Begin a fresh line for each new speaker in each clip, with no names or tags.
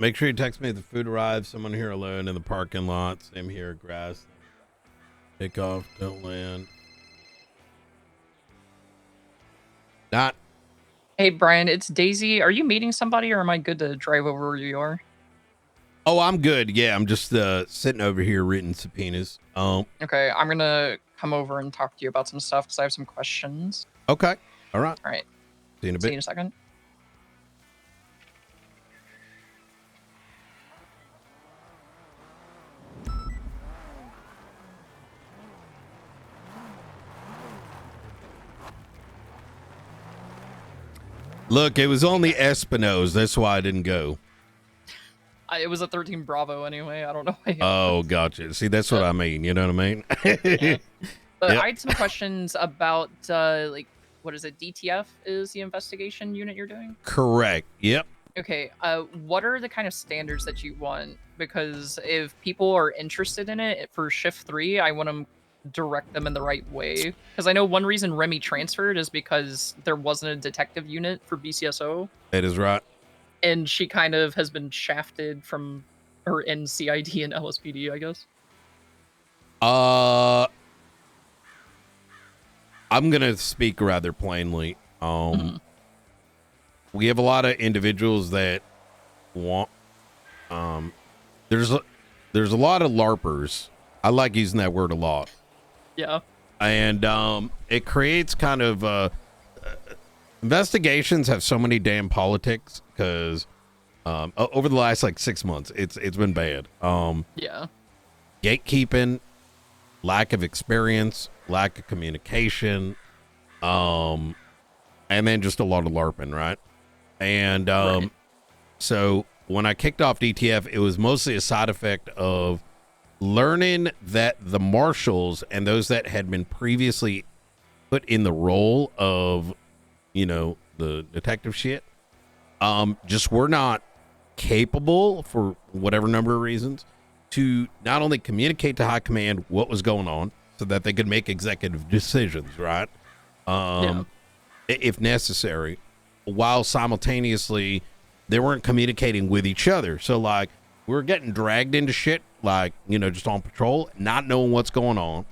Make sure you text me if the food arrives. Someone here alone in the parking lot. Same here, grass. Take off, don't land. Not.
Hey, Brian, it's Daisy. Are you meeting somebody, or am I good to drive over where you are?
Oh, I'm good. Yeah, I'm just sitting over here reading subpoenas.
Okay, I'm gonna come over and talk to you about some stuff because I have some questions.
Okay. All right.
All right.
See you in a
See
bit.
you in a second.
Look, it was only Espino's. That's why I didn't go.
It was a 13 Bravo anyway. I don't know why.
Oh, gotcha. See, that's what I mean. You know what I mean?
Yeah.
Yep.
I had some questions about, like, what is it? DTF is the investigation unit you're doing?
Correct. Yep.
Okay, what are the kind of standards that you want? Because if people are interested in it for shift 3, I want to direct them in the right way. Because I know one reason Remy transferred is because there wasn't a detective unit for BCSO.
That is right.
And she kind of has been shafted from her in CID and LSPD, I guess.
I'm gonna speak rather plainly. We have a lot of individuals that want. There's a lot of LARPers. I like using that word a lot.
Yeah.
And it creates kind of investigations have so many damn politics because over the last like 6 months, it's been bad.
Yeah.
Gatekeeping, lack of experience, lack of communication, and then just a lot of LARPing, right? And
Right.
so when I kicked off DTF, it was mostly a side effect of learning that the marshals and those that had been previously put in the role of, you know, the detective shit, just were not capable for whatever number of reasons to not only communicate to high command what was going on so that they could make executive decisions, right? If necessary, while simultaneously they weren't communicating with each other. So like we were getting dragged into shit, like, you know, just on patrol, not knowing what's going on.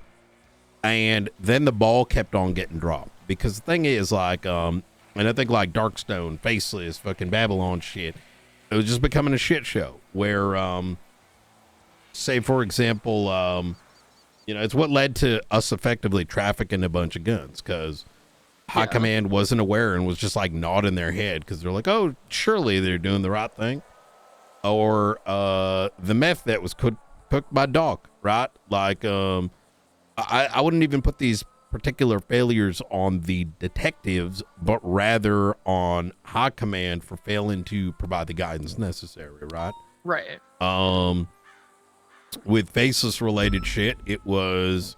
And then the ball kept on getting dropped because the thing is like, and I think like Darkstone, Faceless, fucking Babylon shit, it was just becoming a shit show where, say for example, you know, it's what led to us effectively trafficking a bunch of guns because high command wasn't aware and was just like nodding their head because they're like, oh, surely they're doing the right thing. Or the meth that was cooked by Doc, right? Like, I wouldn't even put these particular failures on the detectives, but rather on high command for failing to provide the guidance necessary, right?
Right.
With Faceless related shit, it was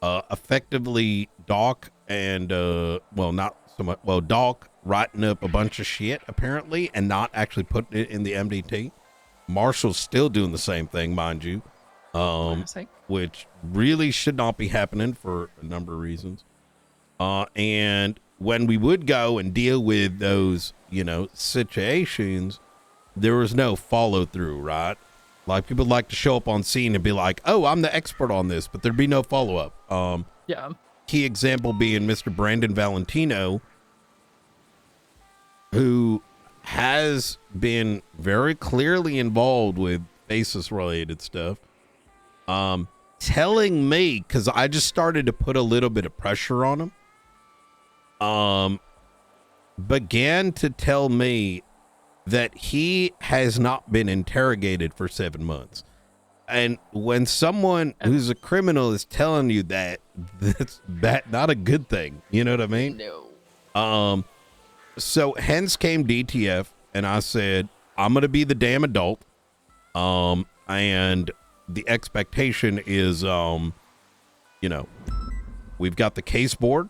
effectively Doc and well, not so much, well, Doc writing up a bunch of shit apparently and not actually putting it in the MDT. Marshall's still doing the same thing, mind you, which really should not be happening for a number of reasons. And when we would go and deal with those, you know, situations, there was no follow through, right? Like people like to show up on scene and be like, oh, I'm the expert on this, but there'd be no follow up. Key example being Mr. Brandon Valentino, who has been very clearly involved with Faceless related stuff, telling me, because I just started to put a little bit of pressure on him, began to tell me that he has not been interrogated for 7 months. And when someone who's a criminal is telling you that, that's not a good thing. You know what I mean?
No.
So hence came DTF, and I said, I'm going to be the damn adult. And the expectation is, you know, we've got the case board.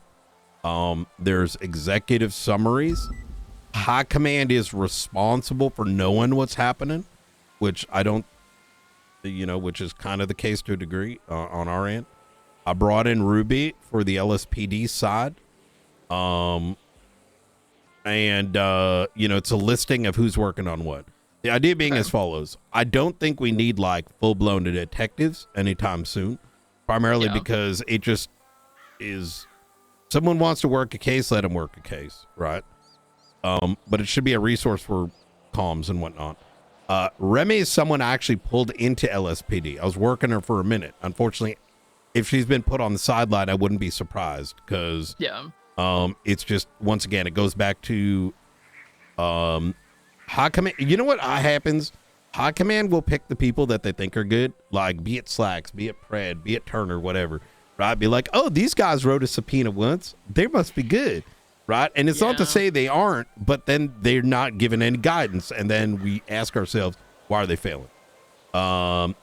There's executive summaries. High command is responsible for knowing what's happening, which I don't, you know, which is kind of the case to a degree on our end. I brought in Ruby for the LSPD side. And, you know, it's a listing of who's working on what. The idea being
Okay.
as follows. I don't think we need like full-blown detectives anytime soon, primarily because it just is, someone wants to work a case, let them work a case, right? But it should be a resource for comms and whatnot. Remy is someone I actually pulled into LSPD. I was working her for a minute. Unfortunately, if she's been put on the sideline, I wouldn't be surprised because it's just, once again, it goes back to High Command. You know what happens? High Command will pick the people that they think are good, like be it Slacks, be it Pred, be it Turner, whatever, right? Be like, oh, these guys wrote a subpoena once. They must be good, right? And it's not to say they aren't, but then they're not given any guidance. And then we ask ourselves, why are they failing?
Yeah,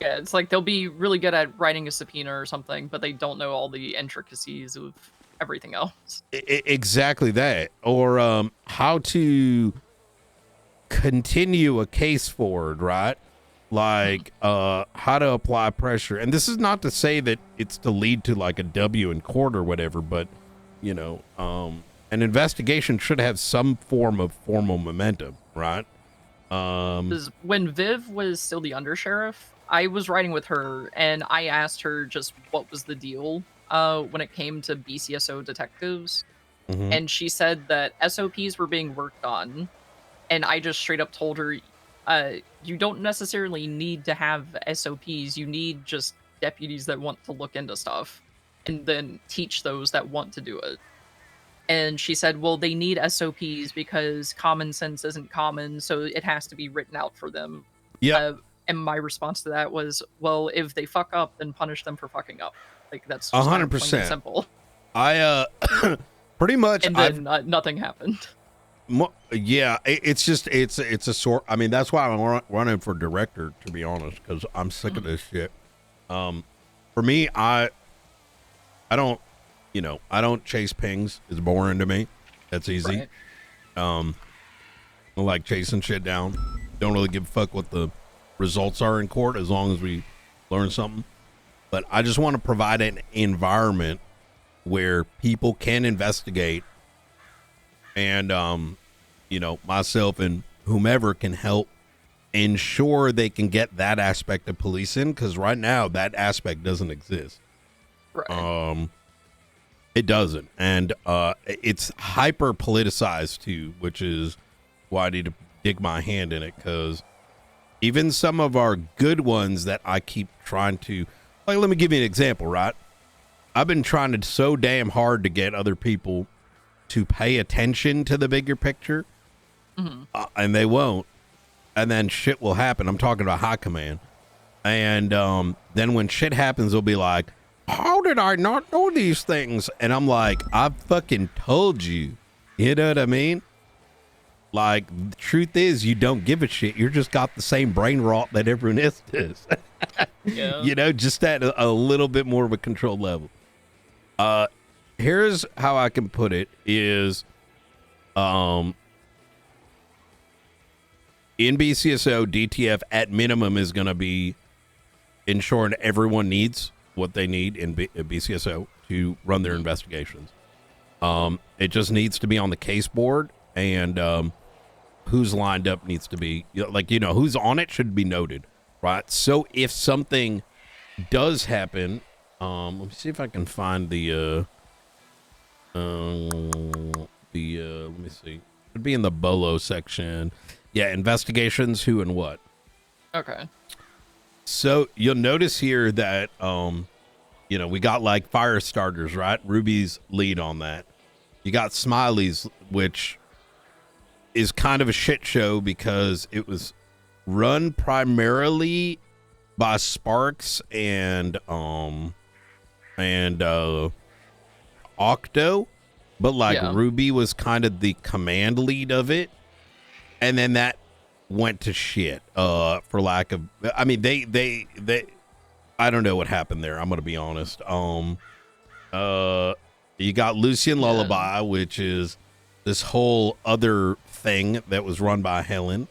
it's like they'll be really good at writing a subpoena or something, but they don't know all the intricacies of everything else.
Exactly that. Or how to continue a case forward, right? Like how to apply pressure. And this is not to say that it's to lead to like a W in court or whatever, but you know, an investigation should have some form of formal momentum, right?
Because when Viv was still the undersheriff, I was riding with her and I asked her just what was the deal when it came to BCSO detectives. And she said that SOPs were being worked on. And I just straight up told her, you don't necessarily need to have SOPs. You need just deputies that want to look into stuff and then teach those that want to do it. And she said, well, they need SOPs because common sense isn't common, so it has to be written out for them.
Yeah.
And my response to that was, well, if they fuck up, then punish them for fucking up. Like, that's
100%
simple.
I pretty much,
and then nothing happened.
Yeah, it's just it's a sort. I mean, that's why I'm running for director, to be honest, because I'm sick of this shit. For me, I don't, you know, I don't chase pings. It's boring to me. That's easy.
Right.
I like chasing shit down. Don't really give a fuck what the results are in court as long as we learn something. But I just want to provide an environment where people can investigate, and you know, myself and whomever can help ensure they can get that aspect of policing, because right now that aspect doesn't exist.
Right.
It doesn't, and it's hyper politicized too, which is why I need to dig my hand in it, because even some of our good ones that I keep trying to, like, let me give you an example, right? I've been trying to so damn hard to get other people to pay attention to the bigger picture, and they won't, and then shit will happen. I'm talking about High Command, and then when shit happens, they'll be like, how did I not know these things? And I'm like, I fucking told you. You know what I mean? Like, the truth is, you don't give a shit. You're just got the same brain rot that everyone else does.
Yeah.
You know, just at a little bit more of a controlled level. Here's how I can put it is, in BCSO, DTF at minimum is going to be ensuring everyone needs what they need in BCSO to run their investigations. It just needs to be on the case board, and who's lined up needs to be, like, you know, who's on it should be noted, right? So if something does happen, let me see if I can find the let me see. It'd be in the BOLO section. Yeah, investigations, who and what.
Okay.
So you'll notice here that, you know, we got like fire starters, right? Ruby's lead on that. You got Smiley's, which is kind of a shit show because it was run primarily by Sparks and Octo, but like Ruby was kind of the command lead of it, and then that went to shit for lack of, I mean, they I don't know what happened there, I'm gonna be honest. You got Lucian Lullaby, which is this whole other thing that was run by Helen,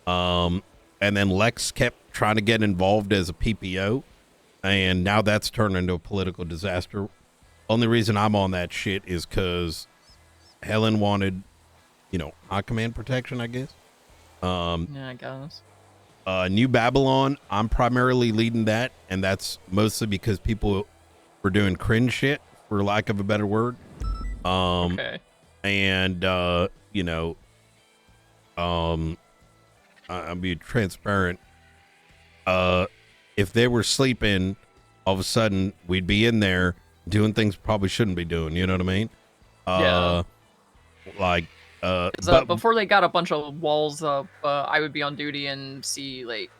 and then Lex kept trying to get involved as a PPO, and now that's turned into a political disaster. Only reason I'm on that shit is because Helen wanted, you know, High Command protection, I guess.
Yeah, I guess.
New Babylon, I'm primarily leading that, and that's mostly because people were doing cringe shit, for lack of a better word.
Okay.
And you know, I'll be transparent. If they were sleeping, all of a sudden we'd be in there doing things we probably shouldn't be doing. You know what I mean?
Yeah.
Like,
'Cause,
but
before they got a bunch of walls up, I would be on duty and see like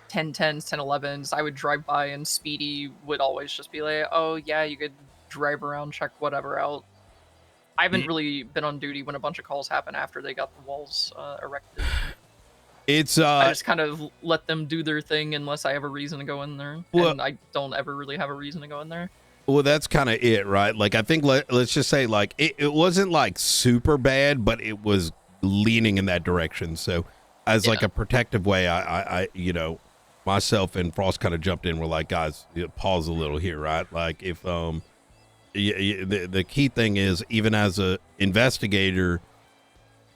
1010s, 1011s. I would drive by and Speedy would always just be like, "Oh yeah, you could drive around, check whatever out." I haven't really been on duty when a bunch of calls happen after they got the walls erected.
it's
I just kind of let them do their thing unless I have a reason to go in there,
well,
and I don't ever really have a reason to go in there.
well, that's kind of it, right? Like, I think let's just say, like, it wasn't like super bad, but it was leaning in that direction. So, as like a protective way, I you know, myself and Frost kind of jumped in. We're like, guys, pause a little here, right? Like, if the key thing is, even as a investigator,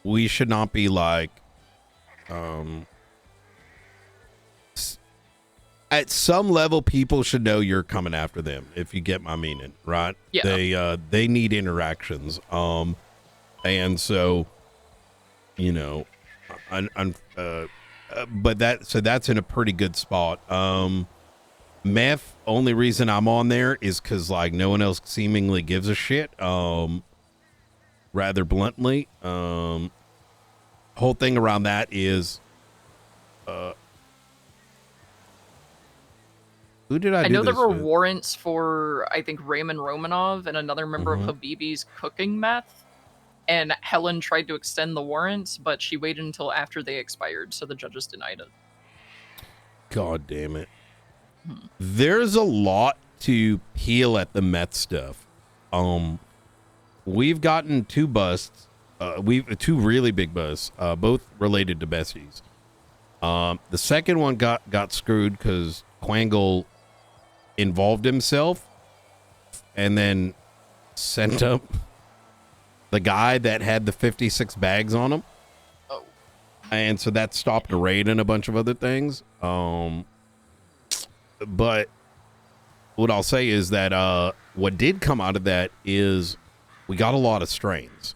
we should not be like, at some level, people should know you're coming after them, if you get my meaning, right?
Yeah.
They need interactions. And so, you know, but that's in a pretty good spot. Meth, only reason I'm on there is because like no one else seemingly gives a shit. Rather bluntly, whole thing around that is, who did I do
know there
this
were
with?
warrants for, I think, Raymond Romanov and another member of Habibi's cooking meth, and Helen tried to extend the warrants, but she waited until after they expired, so the judges denied it.
God damn it. There's a lot to peel at the meth stuff. We've gotten two busts. We've two really big busts, both related to besties. The second one got screwed because Quangle involved himself and then sent up the guy that had the 56 bags on him.
Oh.
And so that stopped a raid and a bunch of other things. But what I'll say is that what did come out of that is we got a lot of strains.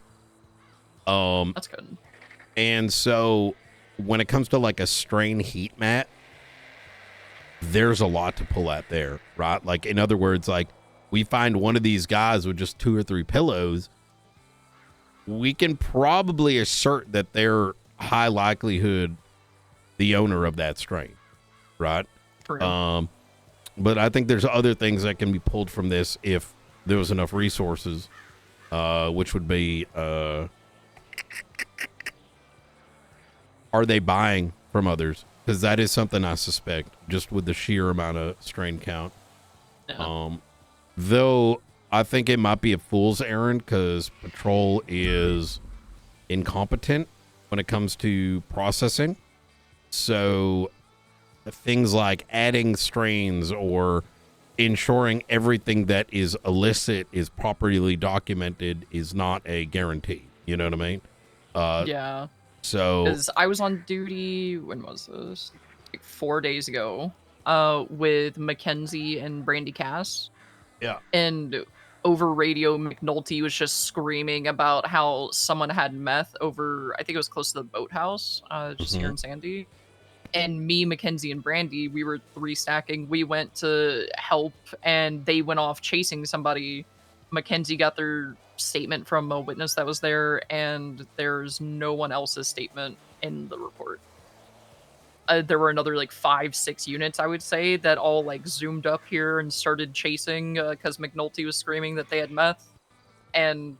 That's good.
And so when it comes to like a strain heat mat, there's a lot to pull at there, right? Like, in other words, like, we find one of these guys with just 2 or 3 pillows, we can probably assert that they're high likelihood the owner of that strain, right?
True.
But I think there's other things that can be pulled from this if there was enough resources, which would be, are they buying from others? Because that is something I suspect, just with the sheer amount of strain count.
Yeah.
Though I think it might be a fool's errand because Patrol is incompetent when it comes to processing. So things like adding strains or ensuring everything that is illicit is properly documented is not a guarantee. You know what I mean?
Yeah.
So
Because I was on duty, when was this? Like 4 days ago, with Mackenzie and Brandy Cass.
yeah.
And over radio, McNulty was just screaming about how someone had meth over, I think it was close to the boathouse, just here in Sandy. And me, Mackenzie, and Brandy, we were 3 stacking. We went to help, and they went off chasing somebody. Mackenzie got their statement from a witness that was there, and there's no one else's statement in the report. There were another like 5-6 units, I would say, that all like zoomed up here and started chasing because McNulty was screaming that they had meth, and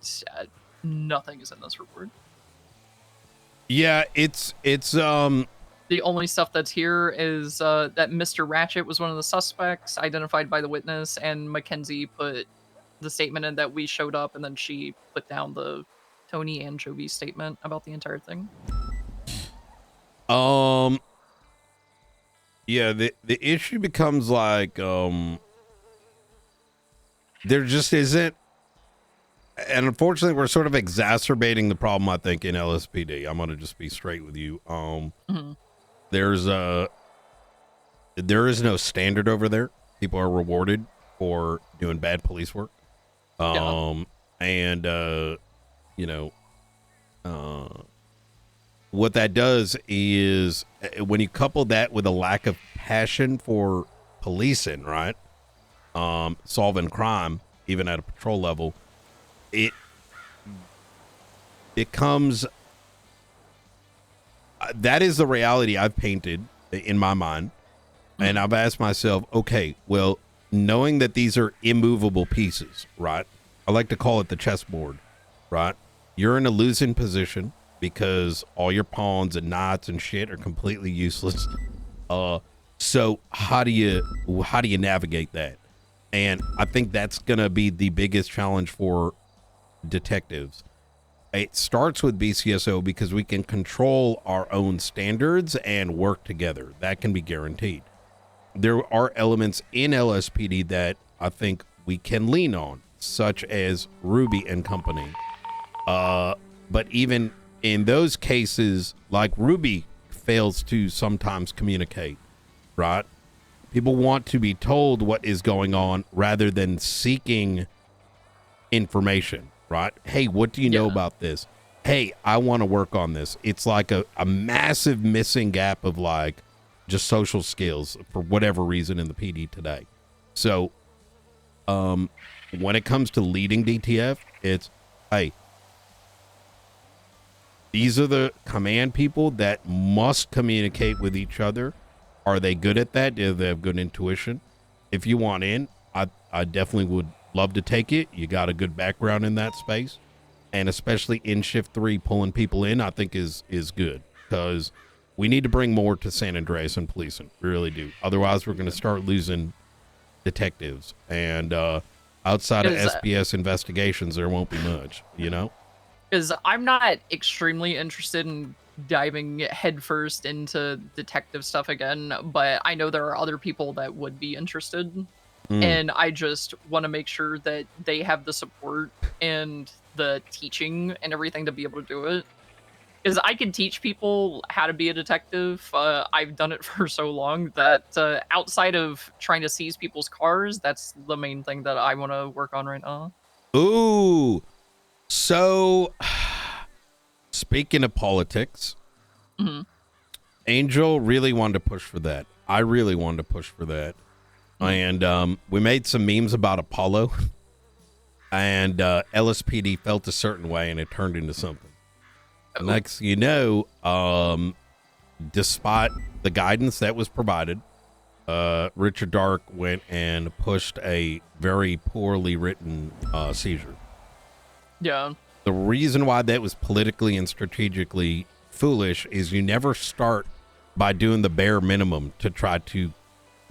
nothing is in this report.
Yeah, it's
The only stuff that's here is that Mr. Ratchet was one of the suspects identified by the witness, and Mackenzie put the statement in that we showed up, and then she put down the Tony Anchovy statement about the entire thing.
yeah, the issue becomes like there just isn't and unfortunately, we're sort of exacerbating the problem. I think in LSPD. I'm gonna just be straight with you.
Mhm.
There is no standard over there. People are rewarded for doing bad police work.
Yeah.
And you know, what that does is when you couple that with a lack of passion for policing, right? Solving crime, even at a patrol level, it becomes that is the reality I've painted in my mind. And I've asked myself, okay, well, knowing that these are immovable pieces, right? I like to call it the chessboard, right? You're in a losing position because all your pawns and knights and shit are completely useless. So how do you navigate that? And I think that's gonna be the biggest challenge for detectives. It starts with BCSO because we can control our own standards and work together. That can be guaranteed. There are elements in LSPD that I think we can lean on, such as Ruby and company. But even in those cases, like Ruby fails to sometimes communicate, right? People want to be told what is going on rather than seeking information, right? Hey, what do you know about this? Hey, I want to work on this. It's like a massive missing gap of like just social skills for whatever reason in the PD today. So when it comes to leading DTF, it's, hey, these are the command people that must communicate with each other. Are they good at that? Do they have good intuition? If you want in, I definitely would love to take it. You got a good background in that space. And especially in Shift 3, pulling people in, I think is good. Because we need to bring more to San Andreas and policing. We really do. Otherwise, we're going to start losing detectives. And outside of SBS investigations, there won't be much, you know?
Because I'm not extremely interested in diving headfirst into detective stuff again, but I know there are other people that would be interested. And I just want to make sure that they have the support and the teaching and everything to be able to do it. Because I can teach people how to be a detective. I've done it for so long that outside of trying to seize people's cars, that's the main thing that I want to work on right now.
Ooh. So, speaking of politics, Angel really wanted to push for that. I really wanted to push for that. And we made some memes about Apollo. And LSPD felt a certain way, and it turned into something. Next, you know, despite the guidance that was provided, Richard Dark went and pushed a very poorly written seizure.
Yeah.
The reason why that was politically and strategically foolish is you never start by doing the bare minimum to try to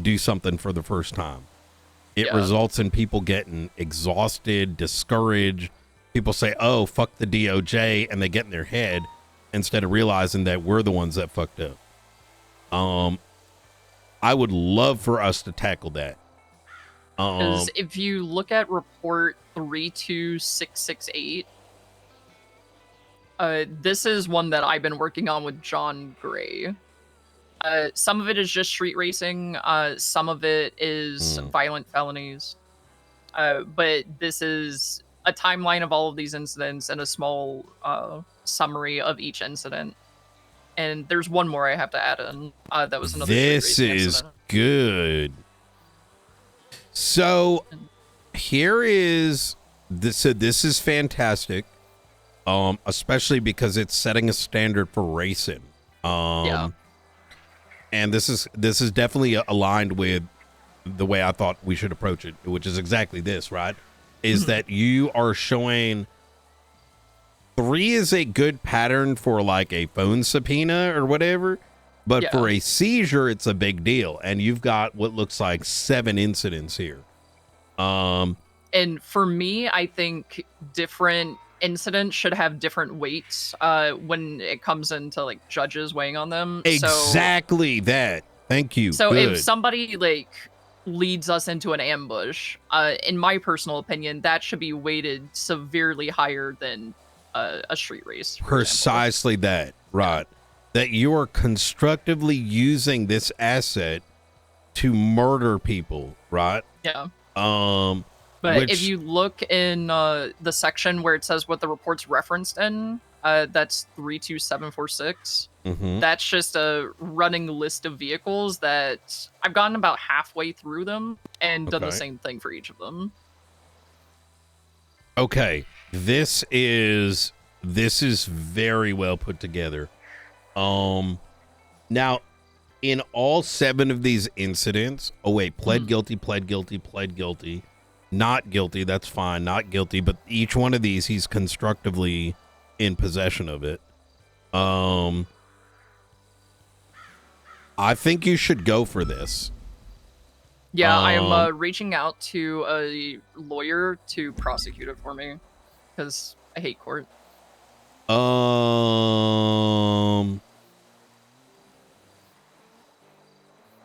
do something for the first time. It results in people getting exhausted, discouraged. People say, oh, fuck the DOJ, and they get in their head instead of realizing that we're the ones that fucked up. I would love for us to tackle that.
Because if you look at report 32668, this is one that I've been working on with John Gray. Some of it is just street racing. Some of it is violent felonies. But this is a timeline of all of these incidents and a small summary of each incident. And there's one more I have to add in. That was another
This is
incident.
good. So here is this. So this is fantastic. Especially because it's setting a standard for racing. And this is definitely aligned with the way I thought we should approach it, which is exactly this, right? Is that you are showing 3 is a good pattern for like a phone subpoena or whatever, but for a seizure, it's a big deal. And you've got what looks like 7 incidents here.
And for me, I think different incidents should have different weights when it comes into like judges weighing on them.
Exactly that. Thank you.
So
Good.
if somebody like leads us into an ambush. In my personal opinion, that should be weighted severely higher than a street race, for
Precisely
example.
that, right? Yeah. That you are constructively using this asset to murder people, right?
Yeah.
But
if you look in the section where it says what the report's referenced in, that's 32746.
Mm-hmm.
That's just a running list of vehicles that I've gotten about halfway through them and done the same thing for each of them.
Okay, this is very well put together. Now, in all 7 of these incidents, pled guilty, not guilty, that's fine, not guilty, but each one of these, he's constructively in possession of it. I think you should go for this.
Yeah, I'm reaching out to a lawyer to prosecute it for me, because I hate court.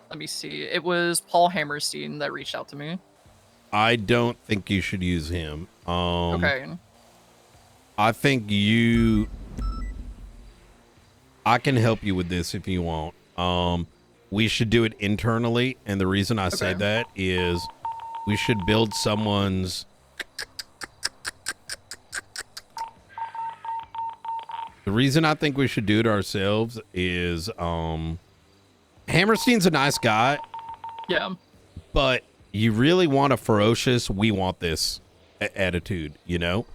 Let me see. It was Paul Hammerstein that reached out to me.
I don't think you should use him.
Okay.
I think I can help you with this if you want. We should do it internally, and the reason I say that is we should build someone's... The reason I think we should do it ourselves is Hammerstein's a nice guy.
Yeah.
But you really want a ferocious, we want this attitude, you know?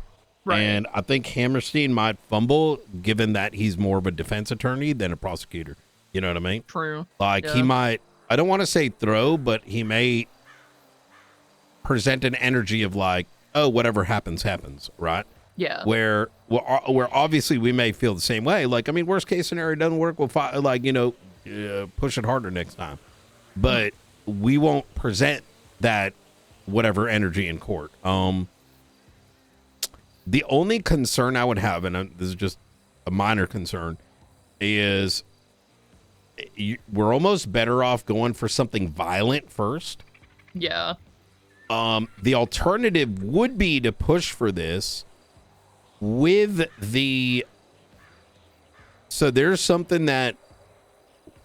Right. And I think Hammerstein might fumble, given that he's more of a defense attorney than a prosecutor. You know what I mean?
True.
Like, he might, I don't want to say throw, but he may present an energy of like, oh, whatever happens, happens, right?
Yeah.
Where obviously we may feel the same way. Like, I mean, worst case scenario doesn't work, we'll push it harder next time. But we won't present that whatever energy in court. The only concern I would have, and this is just a minor concern, is we're almost better off going for something violent first.
Yeah.
The alternative would be to push for this with the... So there's something that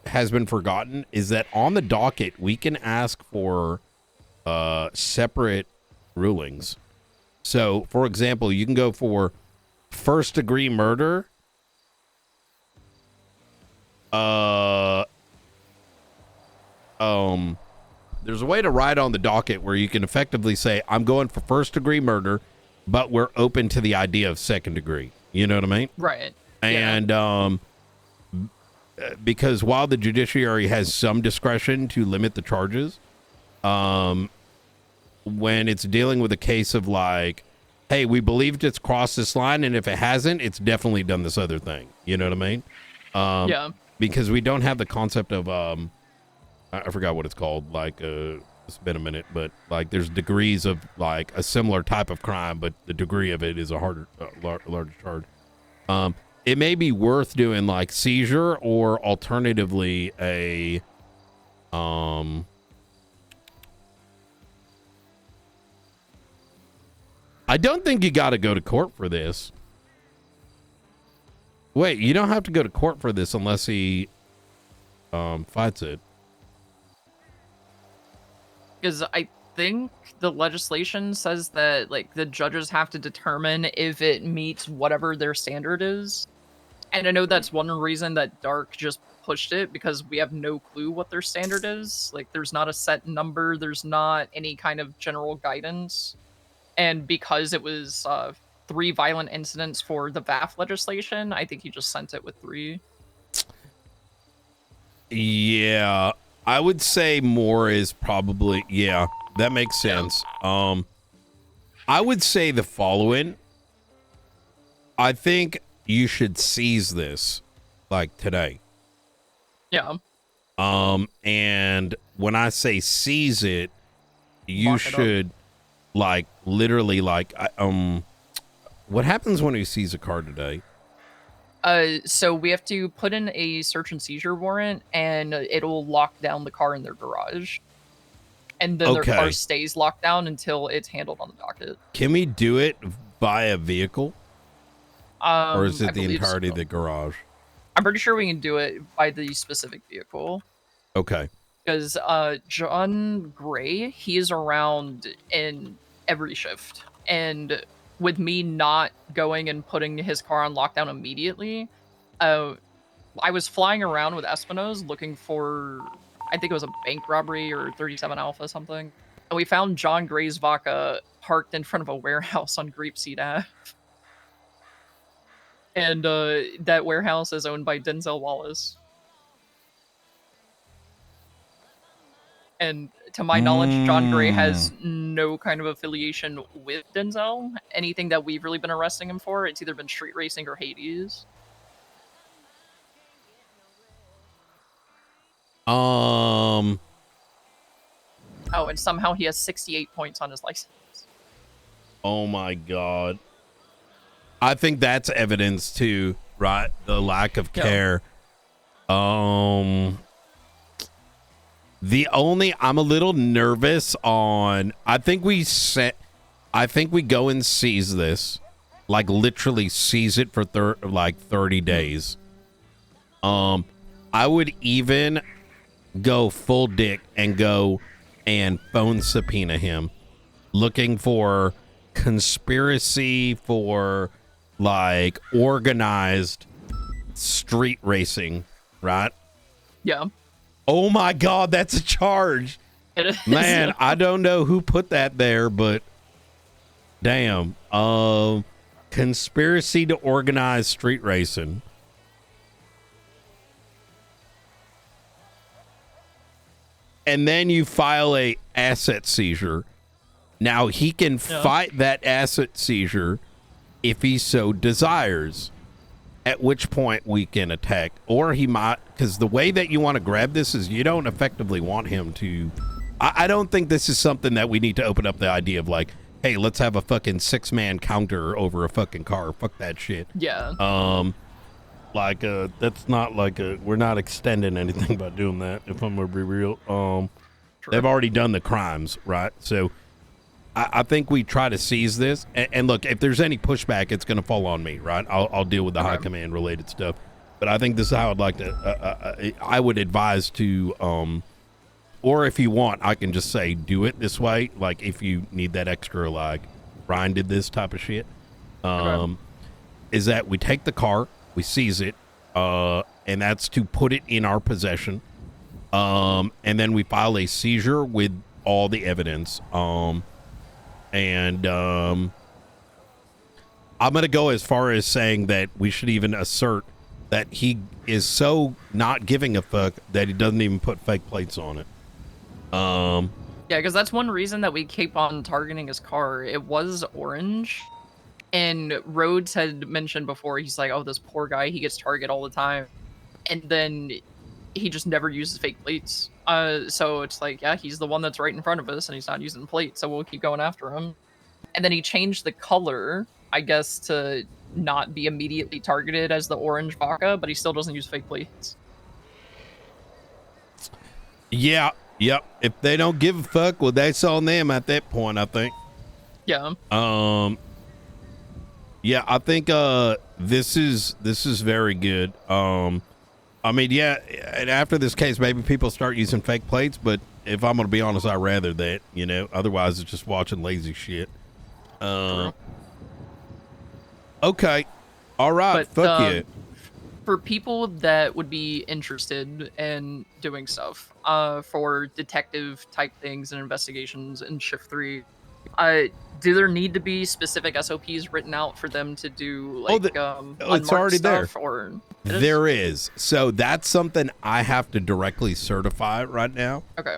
has been forgotten, is that on the docket, we can ask for separate rulings. So, for example, you can go for first-degree murder. There's a way to write on the docket where you can effectively say, I'm going for first-degree murder, but we're open to the idea of second degree. You know what I mean?
Right.
And because while the judiciary has some discretion to limit the charges, when it's dealing with a case of like, hey, we believed it's crossed this line, and if it hasn't, it's definitely done this other thing. You know what I mean?
Yeah.
Because we don't have the concept of, I forgot what it's called. Like, it's been a minute, but like there's degrees of like a similar type of crime, but the degree of it is a harder, larger charge. It may be worth doing like seizure, or alternatively a, I don't think you got to go to court for this. Wait, you don't have to go to court for this unless he fights it.
Because I think the legislation says that like the judges have to determine if it meets whatever their standard is. And I know that's one reason that Dark just pushed it, because we have no clue what their standard is. Like, there's not a set number. There's not any kind of general guidance. And because it was 3 violent incidents for the VAF legislation, I think he just sent it with 3.
Yeah, I would say more is probably, yeah, that makes sense. Yeah. I would say the following. I think you should seize this like today.
Yeah.
And when I say seize it, you should like literally like what happens when you seize a car today?
So we have to put in a search and seizure warrant, and it'll lock down the car in their garage. and then their car
Okay.
stays locked down until it's handled on the docket.
Can we do it via vehicle? Or is
I
it the
believe
entirety of
so.
the garage?
I'm pretty sure we can do it by the specific vehicle.
Okay.
Because John Gray, he is around in every shift. And with me not going and putting his car on lockdown immediately, I was flying around with Espino's looking for, I think it was a bank robbery or 37 Alpha something. And we found John Gray's Vaca parked in front of a warehouse on Grapeseed Ave. And that warehouse is owned by Denzel Wallace. And to my knowledge, John Gray has no kind of affiliation with Denzel. Anything that we've really been arresting him for, it's either been street racing or Hades.
Um.
Oh, and somehow he has 68 points on his license.
Oh my God. I think that's evidence too, right? The lack of care. I'm a little nervous on, I think we go and seize this, like literally seize it for 30 days. I would even go full dick and go and phone subpoena him, looking for conspiracy for like organized street racing, right?
Yeah.
Oh my God, that's a charge.
It is.
Man, I don't know who put that there, but damn. Conspiracy to organize street racing. And then you file a asset seizure. Now he can fight that asset seizure if he so desires, at which point we can attack. Or he might, because the way that you want to grab this is you don't effectively want him to. I don't think this is something that we need to open up the idea of like, hey, let's have a fucking 6-man counter over a fucking car. Fuck that shit.
Yeah.
That's not like we're not extending anything by doing that, if I'm gonna be real. They've already done the crimes, right? So I think we try to seize this, and look, if there's any pushback, it's gonna fall on me, right? I'll deal with the high command related stuff, but I think this is how I'd like to. I would advise to, or if you want, I can just say do it this way. Like if you need that extra, like Brian did this type of shit, is that we take the car. We seize it, and that's to put it in our possession. And then we file a seizure with all the evidence. I'm going to go as far as saying that we should even assert that he is so not giving a fuck that he doesn't even put fake plates on it.
Yeah, because that's one reason that we keep on targeting his car. It was orange. And Rhodes had mentioned before, he's like, oh, this poor guy, he gets target all the time. And then he just never uses fake plates. So it's like, yeah, he's the one that's right in front of us and he's not using plates, so we'll keep going after him. And then he changed the color, I guess, to not be immediately targeted as the orange Vaca, but he still doesn't use fake plates.
Yeah, yep. If they don't give a fuck, well, that's on them at that point, I think.
Yeah.
Yeah, I think this is very good. I mean, yeah, and after this case, maybe people start using fake plates, but if I'm gonna be honest, I'd rather that, you know. Otherwise, it's just watching lazy shit. Okay, all right,
But,
fuck yeah.
For people that would be interested in doing stuff, for detective type things and investigations in Shift 3, do there need to be specific SOPs written out for them to do, like,
it's already there.
Or
there is. So that's something I have to directly certify right now.
Okay.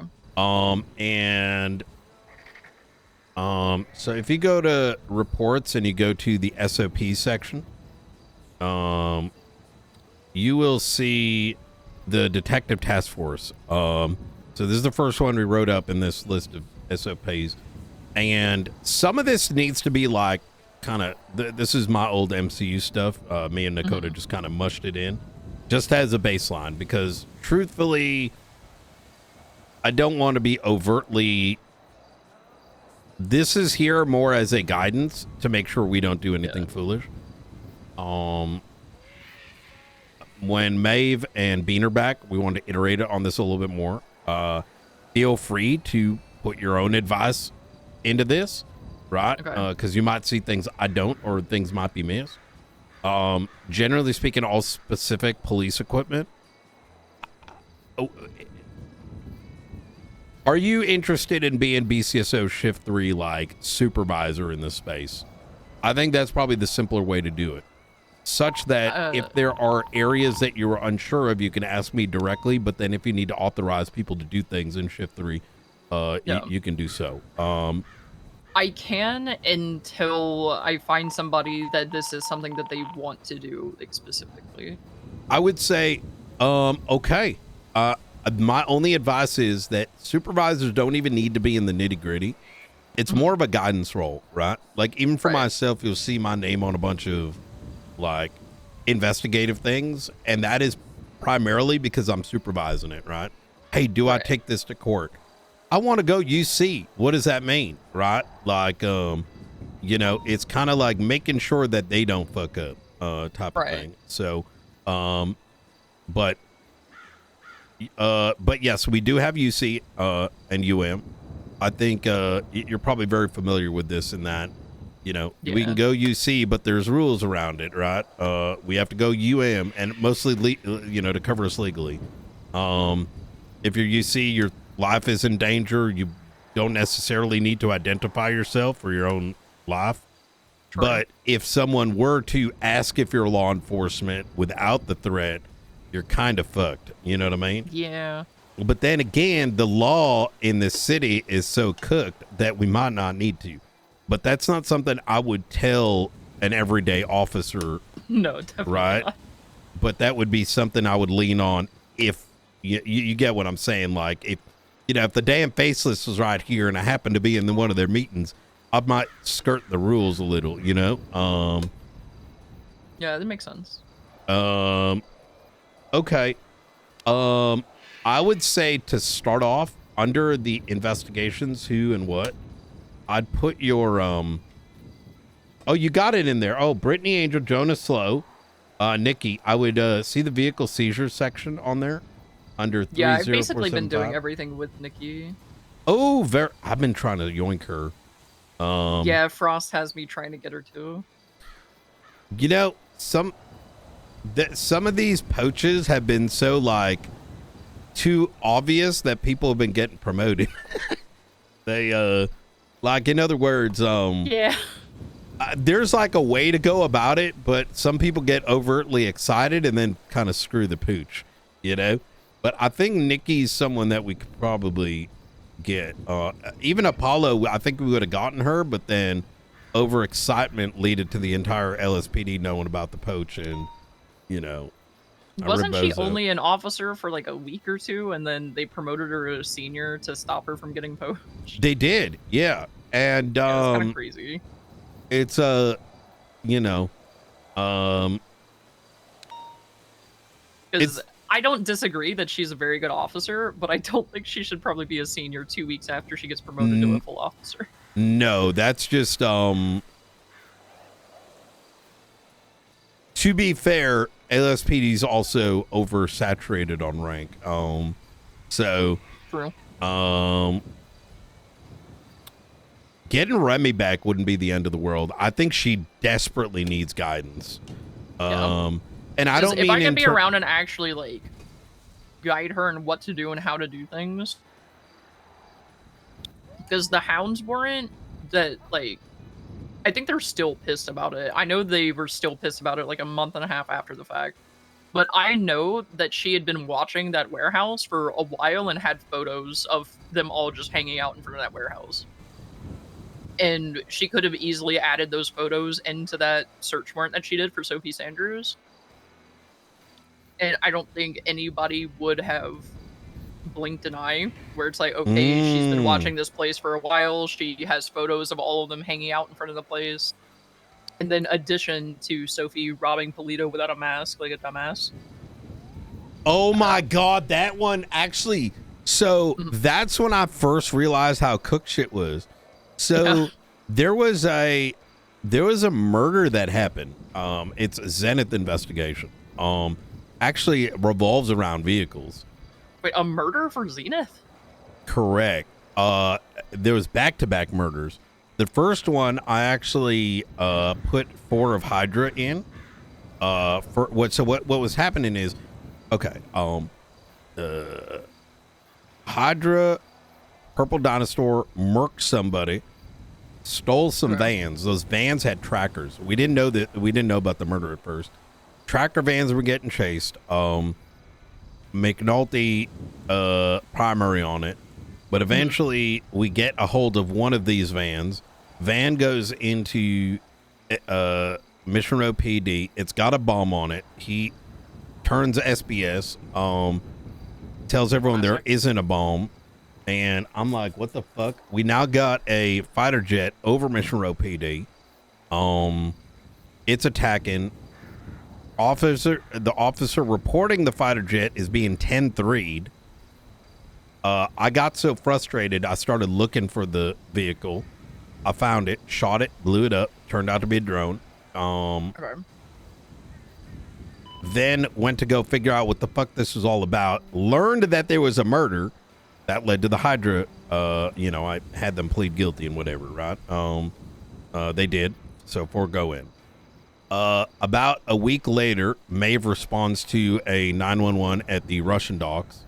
So if you go to reports and you go to the SOP section, you will see the detective task force. So this is the first one we wrote up in this list of SOPs. And some of this needs to be like kind of, this is my old MCU stuff. Me and Nakota just kind of mushed it in just as a baseline, because truthfully, I don't want to be overtly. This is here more as a guidance to make sure we don't do anything foolish. When Maeve and Bean are back, we want to iterate on this a little bit more. Feel free to put your own advice into this, right? Because you might see things I don't, or things might be missed. Generally speaking, all specific police equipment. Are you interested in being BCSO Shift 3 like supervisor in this space? I think that's probably the simpler way to do it. Such that if there are areas that you are unsure of, you can ask me directly. But then if you need to authorize people to do things in Shift 3, you can do so.
I can until I find somebody that this is something that they want to do, like, specifically.
I would say, okay. My only advice is that supervisors don't even need to be in the nitty gritty. It's more of a guidance role, right? Like, even for myself, you'll see my name on a bunch of like investigative things, and that is primarily because I'm supervising it, right? Hey, do I take this to court? I want to go UC. What does that mean, right? Like, you know, it's kind of like making sure that they don't fuck up, type of thing. So, but yes, we do have UC and UM. I think you're probably very familiar with this in that, you know, we can go UC, but there's rules around it, right? We have to go UM, and mostly, you know, to cover us legally. If you're UC, your life is in danger. You don't necessarily need to identify yourself for your own life. True. But if someone were to ask if you're law enforcement without the threat, you're kind of fucked. You know what I mean?
Yeah.
But then again, the law in this city is so cooked that we might not need to. But that's not something I would tell an everyday officer.
No, definitely not.
But that would be something I would lean on if you get what I'm saying. Like, if, you know, if the damn faceless was right here and I happened to be in one of their meetings, I might skirt the rules a little, you know?
Yeah, that makes sense.
Okay. I would say to start off under the investigations, who and what, I'd put your, oh, you got it in there. Oh, Brittany Angel, Jonah Slow, Nikki. I would see the vehicle seizure section on there under 30475.
Yeah, I've basically been doing everything with Nikki.
Oh, I've been trying to yoink her.
Yeah, Frost has me trying to get her too.
You know, some of these poaches have been so like too obvious that people have been getting promoted. They like, in other words, there's like a way to go about it, but some people get overtly excited and then kind of screw the pooch, you know? But I think Nikki's someone that we could probably get. Even Apollo, I think we would have gotten her, but then overexcitement leaded to the entire LSPD knowing about the poach, and, you know.
Wasn't she only an officer for like a week or two, and then they promoted her to a senior to stop her from getting poached?
They did, yeah. And
yeah, it's kind of crazy.
It's you know,
because I don't disagree that she's a very good officer, but I don't think she should probably be a senior 2 weeks after she gets promoted to a full officer.
No, that's just to be fair, LSPD's also oversaturated on rank. So
true.
Getting Remy back wouldn't be the end of the world. I think she desperately needs guidance. And I don't mean
if I can be around and actually like guide her in what to do and how to do things. Because the hounds weren't that, like, I think they're still pissed about it. I know they were still pissed about it like a month and a half after the fact. But I know that she had been watching that warehouse for a while and had photos of them all just hanging out in front of that warehouse. And she could have easily added those photos into that search warrant that she did for Sophie Sanders. And I don't think anybody would have blinked an eye, where it's like, okay, she's been watching this place for a while. She has photos of all of them hanging out in front of the place. And then addition to Sophie robbing Polito without a mask, like a dumbass.
Oh my God, that one actually, So that's when I first realized how cooked shit was. So there was a murder that happened. It's a Zenith investigation. Actually it revolves around vehicles.
Wait, a murder for Zenith?
Correct. There was back-to-back murders. The first one I actually put 4 of Hydra in. For what was happening is, okay, Hydra, Purple Dinosaur murked somebody, stole some vans. Those vans had trackers. We didn't know about the murder at first. Tracker vans were getting chased. McNulty primary on it, but eventually we get a hold of one of these vans. Van goes into Mission Row PD. It's got a bomb on it. He turns SBS, tells everyone there isn't a bomb, and I'm like, what the fuck? We now got a fighter jet over Mission Row PD. It's attacking. The officer reporting the fighter jet is being 10-3'd. I got so frustrated, I started looking for the vehicle. I found it, shot it, blew it up. Turned out to be a drone. Then went to go figure out what the fuck this was all about. Learned that there was a murder that led to the Hydra. I had them plead guilty and whatever, right? They did, so forego in. About a week later, Maeve responds to a 911 at the Russian docks,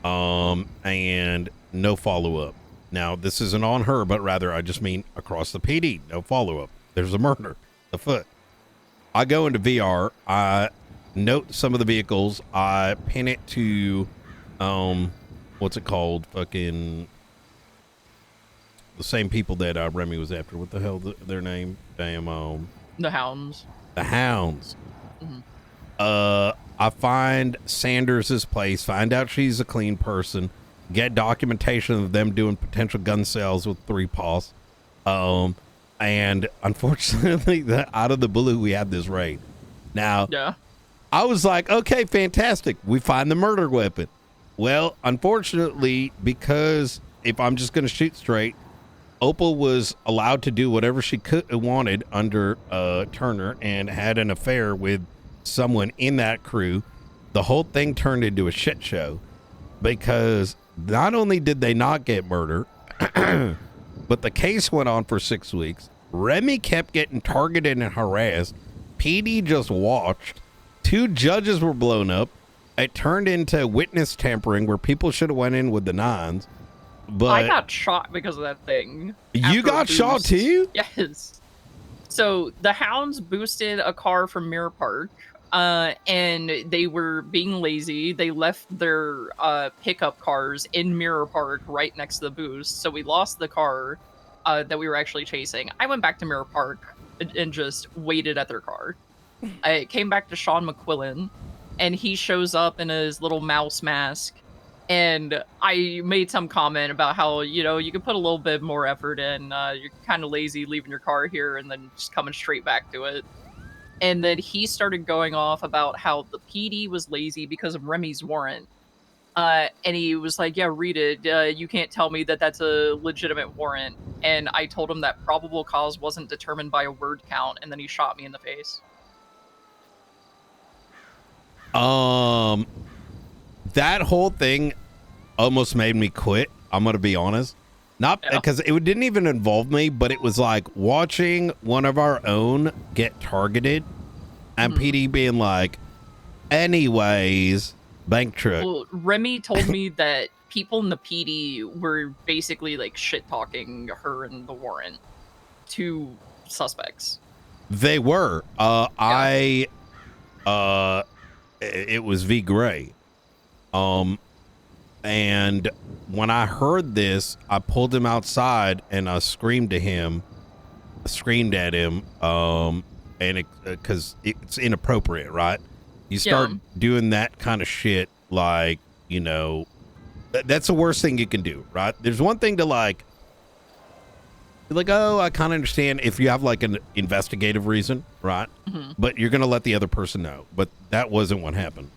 and no follow-up. Now, this isn't on her, but rather I just mean across the PD, no follow-up. There's a murder afoot. I go into VR, I note some of the vehicles, I pin it to, what's it called? Fucking the same people that Remy was after. What the hell their name? Damn,
The Hounds.
The Hounds. I find Sanders's place, find out she's a clean person, get documentation of them doing potential gun sales with 3 paws. And unfortunately, out of the blue, we had this raid. Now, I was like, okay, fantastic. We find the murder weapon. Well, unfortunately, because if I'm just going to shoot straight, Opal was allowed to do whatever she wanted under Turner and had an affair with someone in that crew. The whole thing turned into a shit show because not only did they not get murder, but the case went on for 6 weeks. Remy kept getting targeted and harassed. PD just watched. 2 judges were blown up. It turned into witness tampering where people should have went in with the 9s. But
I got shot because of that thing.
You got shot too?
Yes. So the Hounds boosted a car from Mirror Park, and they were being lazy. They left their pickup cars in Mirror Park right next to the boost. So we lost the car that we were actually chasing. I went back to Mirror Park and just waited at their car. I came back to Sean McQuillan, and he shows up in his little mouse mask. And I made some comment about how, you can put a little bit more effort in. You're kind of lazy leaving your car here and then just coming straight back to it. And then he started going off about how the PD was lazy because of Remy's warrant. And he was like, yeah, read it. You can't tell me that that's a legitimate warrant. And I told him that probable cause wasn't determined by a word count. And then he shot me in the face.
That whole thing almost made me quit. I'm going to be honest. Not because it didn't even involve me, but it was like watching one of our own get targeted and PD being like, anyways, bank truck.
Well, Remy told me that people in the PD were basically like shit talking her and the warrant to suspects.
They were. It was V Gray. And when I heard this, I pulled him outside and I screamed at him, and because it's inappropriate, right? You start doing that kind of shit, like, that's the worst thing you can do, right? There's one thing to like, oh, I kind of understand if you have like an investigative reason, right? But you're going to let the other person know. But that wasn't what happened.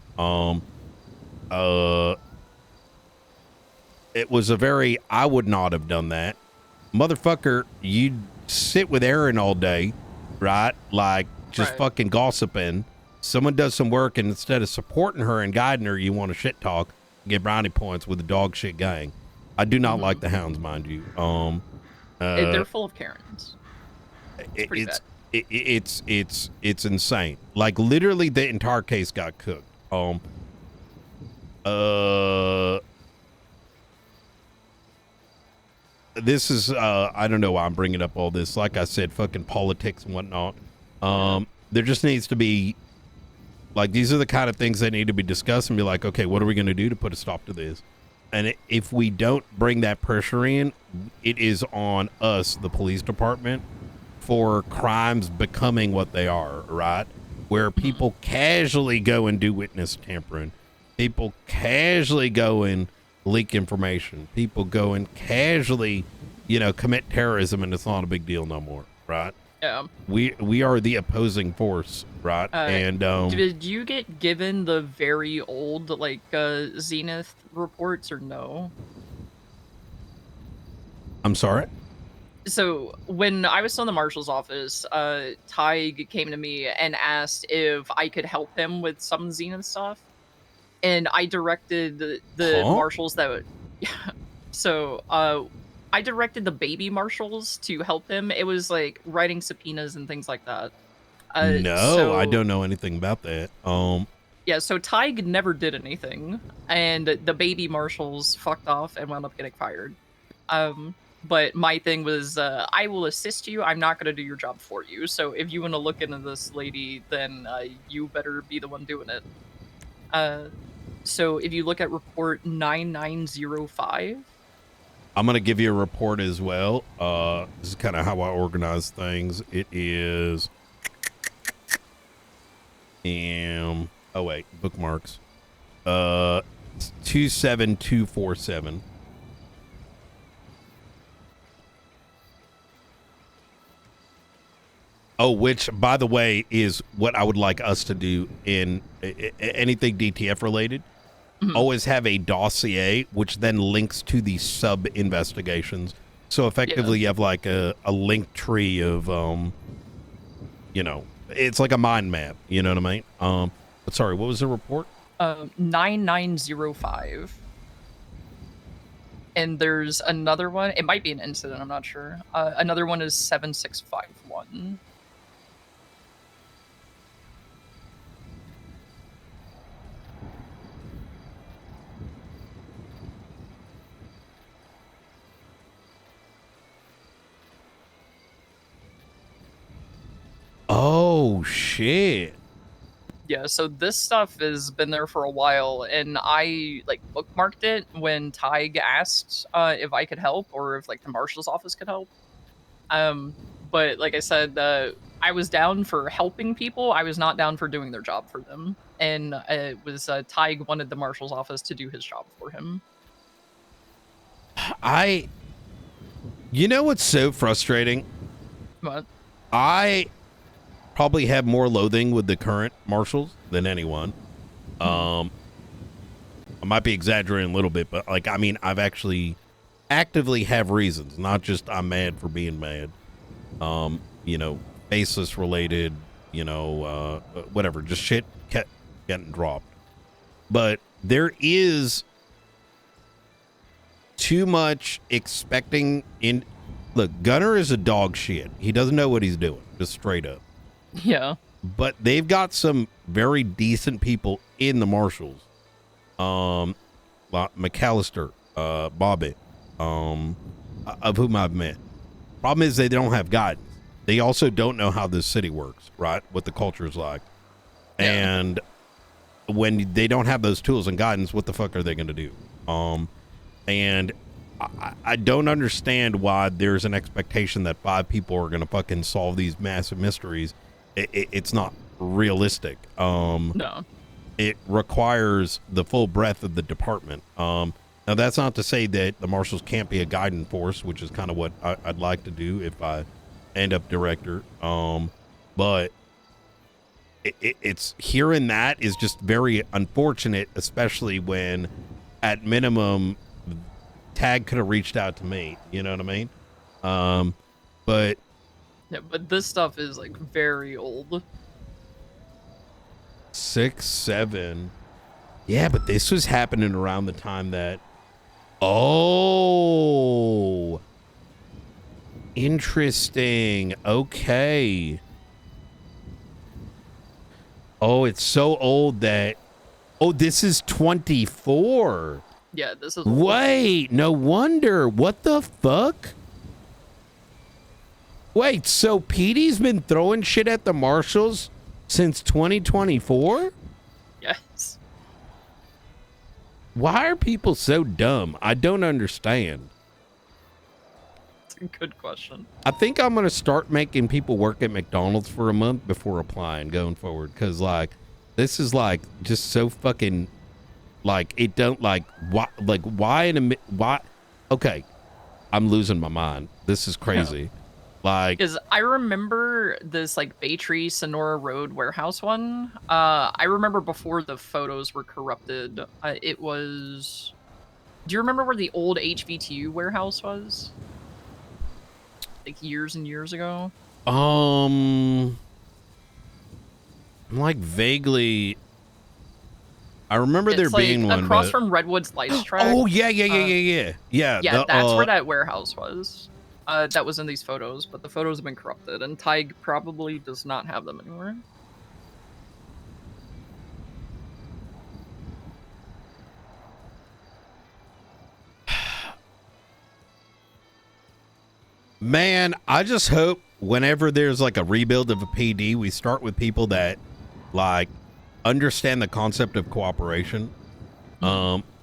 it was I would not have done that. Motherfucker, you'd sit with Aaron all day, right? Like, just fucking gossiping. Someone does some work, and instead of supporting her and guiding her, you want to shit talk, get brownie points with the dog shit gang. I do not like the hounds, mind you.
They're full of Karens.
It's insane. Like, literally, the entire case got cooked. This is I don't know why I'm bringing up all this. Like I said, fucking politics and whatnot. There just needs to be, like, these are the kind of things that need to be discussed and be like, okay, what are we going to do to put a stop to this? And if we don't bring that pressure in, it is on us, the police department, for crimes becoming what they are, right? Where people casually go and do witness tampering. People casually go and leak information. People go and casually, commit terrorism, and it's not a big deal no more, right?
Yeah.
We are the opposing force, right? And
did you get given the very old Zenith reports or no?
I'm sorry?
So when I was still in the marshal's office, Tig came to me and asked if I could help him with some Zenith stuff. And I directed the marshals that would, so I directed the baby marshals to help him. It was like writing subpoenas and things like that.
No, I don't know anything about that.
Yeah, so Tig never did anything, and the baby marshals fucked off and wound up getting fired. But my thing was, I will assist you. I'm not going to do your job for you. So if you want to look into this lady, then you better be the one doing it. So if you look at report 9905.
I'm going to give you a report as well. This is kind of how I organize things. It is... oh, wait. Bookmarks. 27247. Oh, which, by the way, is what I would like us to do in anything DTF related. Always have a dossier, which then links to the sub investigations. So effectively, you have like a link tree of, it's like a mind map. You know what I mean? But sorry, what was the report?
9905. And there's another one. It might be an incident. I'm not sure. Another one is 7651.
Oh, shit.
Yeah, so this stuff has been there for a while, and I bookmarked it when Tig asked if I could help or if the marshal's office could help. But like I said, I was down for helping people. I was not down for doing their job for them, and it was Tig wanted the marshal's office to do his job for him.
You know what's so frustrating?
What?
I probably have more loathing with the current marshals than anyone. I might be exaggerating a little bit, but I've actually actively have reasons, not just I'm mad for being mad. Baseless related, whatever, just shit kept getting dropped. But there is too much expecting in. Look, Gunner is a dog shit. He doesn't know what he's doing, just straight up.
Yeah.
But they've got some very decent people in the marshals. McAllister, Bobby, of whom I've met. Problem is they don't have guidance. They also don't know how this city works, right? What the culture is like. Yeah. And when they don't have those tools and guidance, what the fuck are they going to do? And I don't understand why there's an expectation that 5 people are going to fucking solve these massive mysteries. It's not realistic.
No.
It requires the full breadth of the department. Now, that's not to say that the marshals can't be a guiding force, which is kind of what I'd like to do if I end up director. But it's hearing that is just very unfortunate, especially when, at minimum, Tag could have reached out to me. You know what I mean? But
Yeah, but this stuff is like very old.
6, 7. Yeah, but this was happening around the time that. Oh, interesting. Okay. Oh, it's so old that. Oh, this is 24.
Yeah, this is.
Wait, no wonder. What the fuck? Wait, so Petey's been throwing shit at the Marshals since 2024?
Yes.
Why are people so dumb? I don't understand.
It's a good question.
I think I'm going to start making people work at McDonald's for a month before applying going forward. Because, like, this is, like, just so fucking, like, it don't, like, why in a, why? Okay, I'm losing my mind. This is crazy.
Yeah.
Like,
because I remember this like Baytree Sonora Road warehouse one. I remember before the photos were corrupted. It was. Do you remember where the old HVTU warehouse was? Like years and years ago.
I'm like vaguely. I remember there being one
across from Redwood's Lights Track.
Oh yeah.
Yeah, that's where that warehouse was. That was in these photos, but the photos have been corrupted, and Tig probably does not have them anymore.
Man, I just hope whenever there's like a rebuild of a PD, we start with people that like understand the concept of cooperation.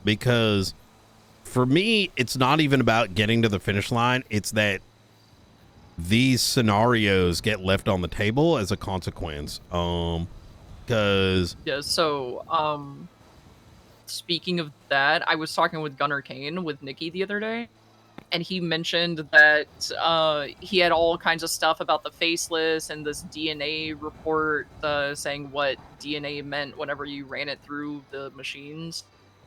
Because for me, it's not even about getting to the finish line. It's that these scenarios get left on the table as a consequence. Because
yeah, so speaking of that, I was talking with Gunnar Kane with Nikki the other day, and he mentioned that he had all kinds of stuff about the faceless and this DNA report saying what DNA meant whenever you ran it through the machines.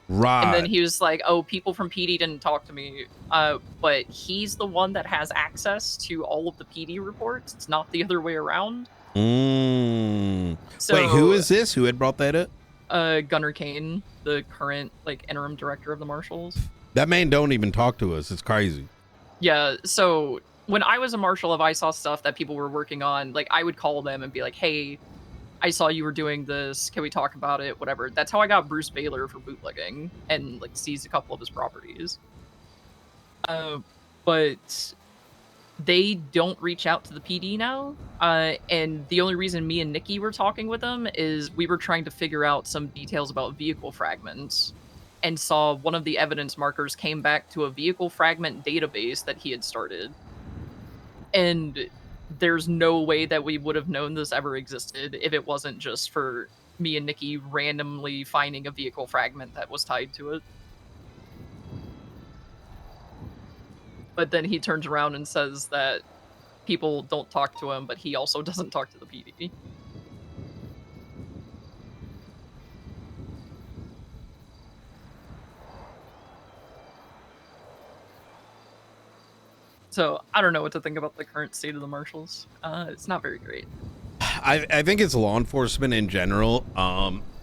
Right.
And then he was like, oh, people from PD didn't talk to me. But he's the one that has access to all of the PD reports. It's not the other way around.
So, wait, who is this? Who had brought that up?
Gunnar Kane, the current like interim director of the Marshals.
That man don't even talk to us. It's crazy.
Yeah, so when I was a marshal, if I saw stuff that people were working on, like I would call them and be like, hey, I saw you were doing this. Can we talk about it? Whatever. That's how I got Bruce Baylor for bootlegging and like seized a couple of his properties. But they don't reach out to the PD now. And the only reason me and Nikki were talking with them is we were trying to figure out some details about vehicle fragments and saw one of the evidence markers came back to a vehicle fragment database that he had started. And there's no way that we would have known this ever existed if it wasn't just for me and Nikki randomly finding a vehicle fragment that was tied to it. But then he turns around and says that people don't talk to him, but he also doesn't talk to the PD. So I don't know what to think about the current state of the Marshals. It's not very great.
I think it's law enforcement in general.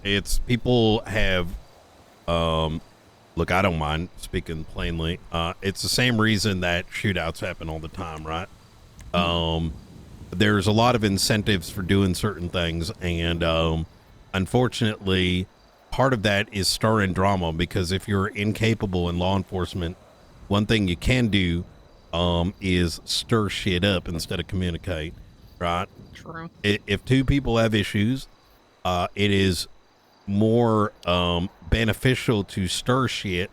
It's people have, look, I don't mind speaking plainly. It's the same reason that shootouts happen all the time, right? There's a lot of incentives for doing certain things, and unfortunately, part of that is stirring drama, because if you're incapable in law enforcement, one thing you can do is stir shit up instead of communicate, right?
True.
If two people have issues, it is more beneficial to stir shit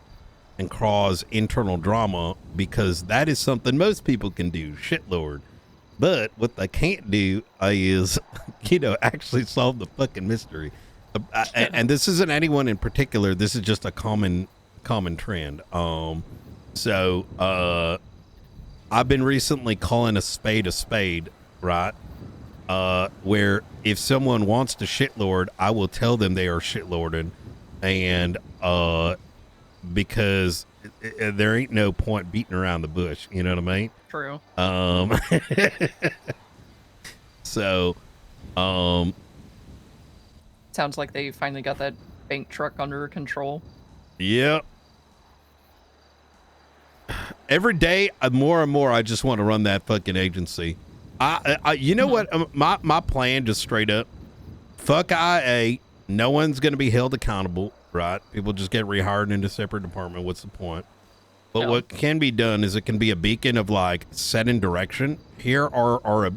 and cause internal drama, because that is something most people can do, shit lord. But what they can't do is, actually solve the fucking mystery. And this isn't anyone in particular. This is just a common trend. So I've been recently calling a spade, right? Where if someone wants to shitlord, I will tell them they are shitlording, and because there ain't no point beating around the bush. You know what I mean?
True.
So,
Sounds like they finally got that bank truck under control.
yep. Every day, more and more, I just want to run that fucking agency. You know what? My plan, just straight up, fuck IA. No one's going to be held accountable, right? People just get rehired into a separate department. What's the point? But what can be done is it can be a beacon of like setting direction. Here are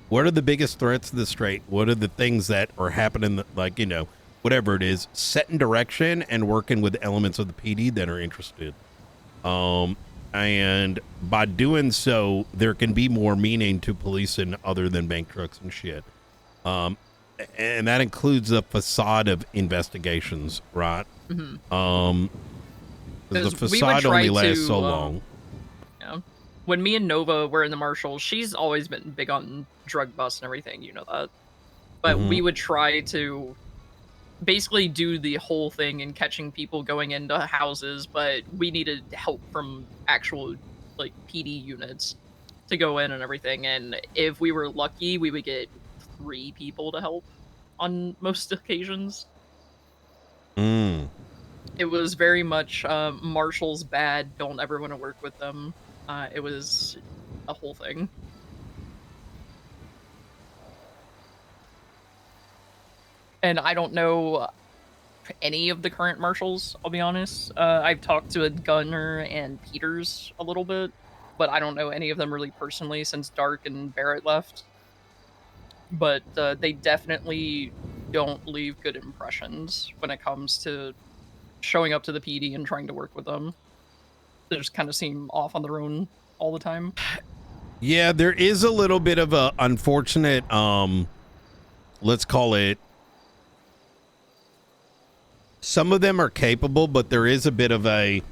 what are the biggest threats to the state? What are the things that are happening that, like, you know, whatever it is, setting direction and working with elements of the PD that are interested. And by doing so, there can be more meaning to policing other than bank trucks and shit. And that includes the facade of investigations, right?
Mm-hmm.
The facade only lasts so long.
Yeah. When me and Nova were in the Marshals, she's always been big on drug busts and everything, you know that. But we would try to basically do the whole thing in catching people going into houses, but we needed help from actual like PD units to go in and everything. And if we were lucky, we would get 3 people to help on most occasions. It was very much Marshall's bad, don't ever want to work with them. It was a whole thing. And I don't know any of the current Marshals, I'll be honest. I've talked to Gunner and Peters a little bit, but I don't know any of them really personally since Dark and Barrett left. But they definitely don't leave good impressions when it comes to showing up to the PD and trying to work with them. They just kind of seem off on their own all the time.
Yeah, there is a little bit of a unfortunate, let's call it, some of them are capable, but there is a bit of a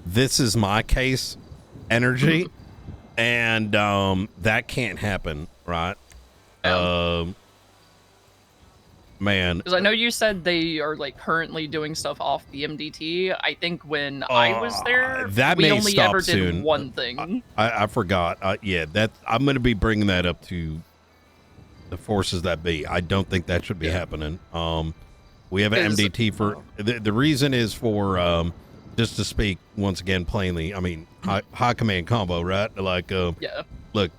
this is my case energy, and that can't happen, right? Man,
because I know you said they are like currently doing stuff off the MDT. I think when I was there,
that
we
may
only
stop
ever did
soon.
one thing.
I forgot. Yeah, that I'm going to be bringing that up to the forces that be. I don't think that should be happening. We have an MDT for the reason is for just to speak once again plainly. I mean, high command combo, right? Like, look,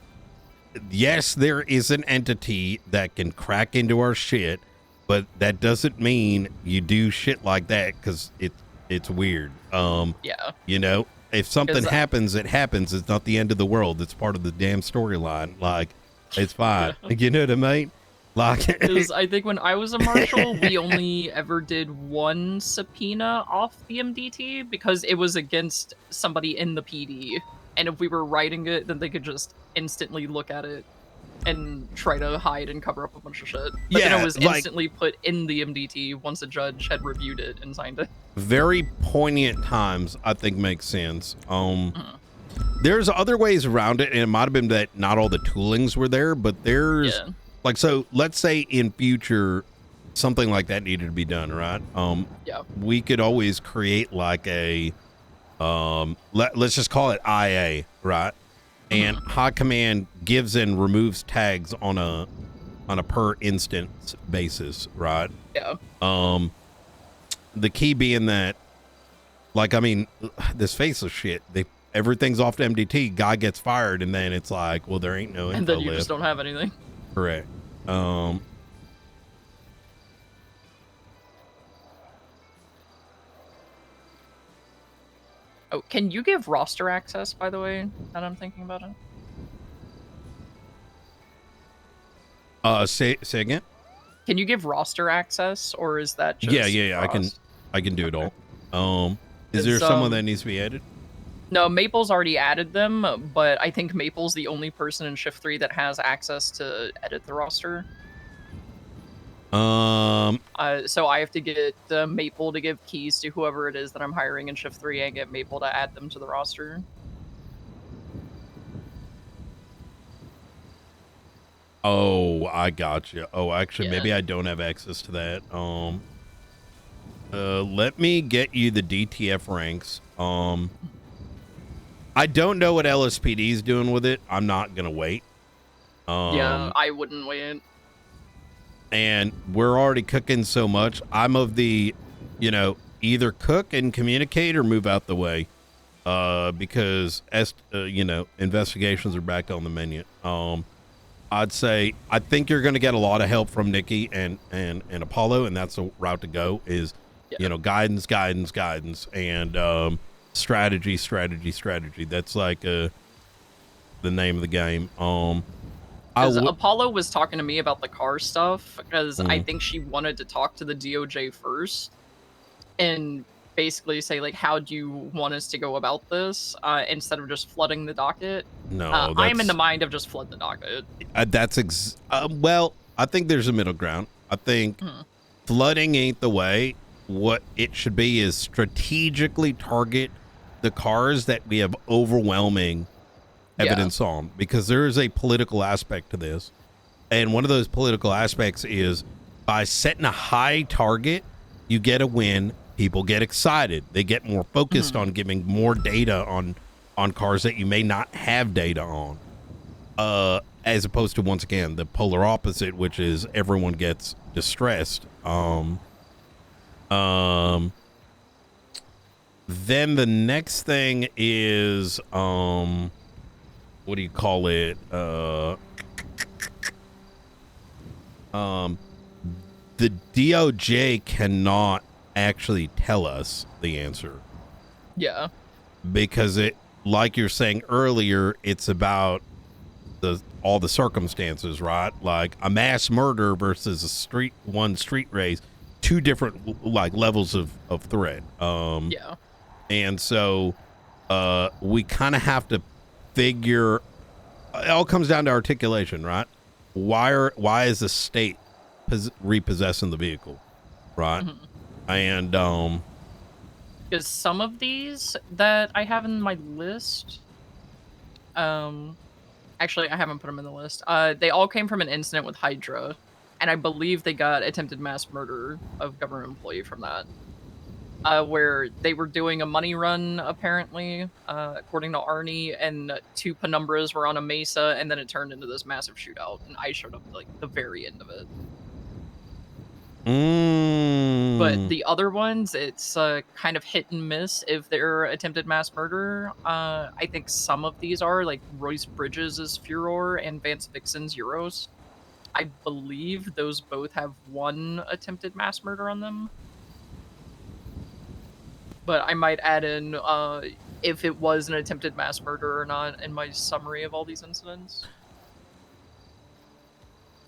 yes, there is an entity that can crack into our shit, but that doesn't mean you do shit like that because it's weird. You know, if something happens, it happens. It's not the end of the world. It's part of the damn storyline. Like, it's fine. You know what I mean? Like,
because I think when I was a marshal, we only ever did one subpoena off the MDT because it was against somebody in the PD. And if we were writing it, then they could just instantly look at it and try to hide and cover up a bunch of shit. But then it was instantly put in the MDT once a judge had reviewed it and signed it.
Very poignant times, I think, makes sense. There's other ways around it, and it might have been that not all the toolings were there, but there's like, so let's say in future something like that needed to be done, right? We could always create like a let's just call it IA, right? And high command gives and removes tags on a per instance basis, right? The key being that, like, I mean, this faceless shit, everything's off to MDT, guy gets fired, and then it's like, well, there ain't no info
and then you
left.
just don't have anything.
Correct.
Oh, can you give roster access, by the way, that I'm thinking about it?
Say again?
Can you give roster access, or is that just
Yeah, I can do it all. Is there someone that needs to be added?
No, Maple's already added them, but I think Maple's the only person in Shift 3 that has access to edit the roster. So I have to get Maple to give keys to whoever it is that I'm hiring in Shift 3 and get Maple to add them to the roster.
Oh, I gotcha. Oh, actually, maybe I don't have access to that. Let me get you the DTF ranks. I don't know what LSPD is doing with it. I'm not gonna wait.
Yeah, I wouldn't wait.
And we're already cooking so much. I'm of the, either cook and communicate or move out the way. Because investigations are back on the menu. I'd say I think you're going to get a lot of help from Nikki and Apollo, and that's the route to go. Is guidance, and strategy. That's like the name of the game.
Apollo was talking to me about the car stuff because I think she wanted to talk to the DOJ first and basically say, like, how do you want us to go about this instead of just flooding the docket.
No,
I'm in the mind of just flood the docket.
Well, I think there's a middle ground. I think flooding ain't the way. What it should be is strategically target the cars that we have overwhelming evidence on, because there is a political aspect to this. And one of those political aspects is by setting a high target, you get a win. People get excited. They get more focused on giving more data on cars that you may not have data on. As opposed to, once again, the polar opposite, which is everyone gets distressed. Then the next thing is, what do you call it? The DOJ cannot actually tell us the answer.
Yeah.
Because it, like you're saying earlier, it's about all the circumstances, right? Like a mass murder versus a street race, two different levels of threat.
Yeah.
And so we kind of have to figure, it all comes down to articulation, right? Why is the state repossessing the vehicle, right? And
because some of these that I have in my list, actually I haven't put them in the list. They all came from an incident with Hydra, and I believe they got attempted mass murder of government employee from that. Where they were doing a money run, apparently, according to Arnie, and two penumbras were on a mesa, and then it turned into this massive shootout, and I showed up at, like, the very end of it. But the other ones, it's kind of hit and miss if they're attempted mass murder. I think some of these are, like Royce Bridges' Furor and Vance Vixen's Euros. I believe those both have one attempted mass murder on them. But I might add in if it was an attempted mass murder or not in my summary of all these incidents.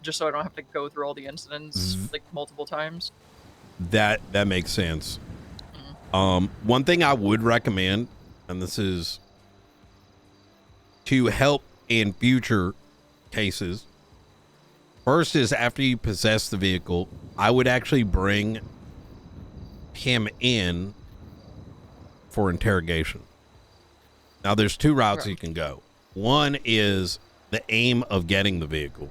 Just so I don't have to go through all the incidents like multiple times.
That makes sense. One thing I would recommend, and this is to help in future cases, first is after you possess the vehicle, I would actually bring him in for interrogation. Now there's two routes you can go. One is the aim of getting the vehicle.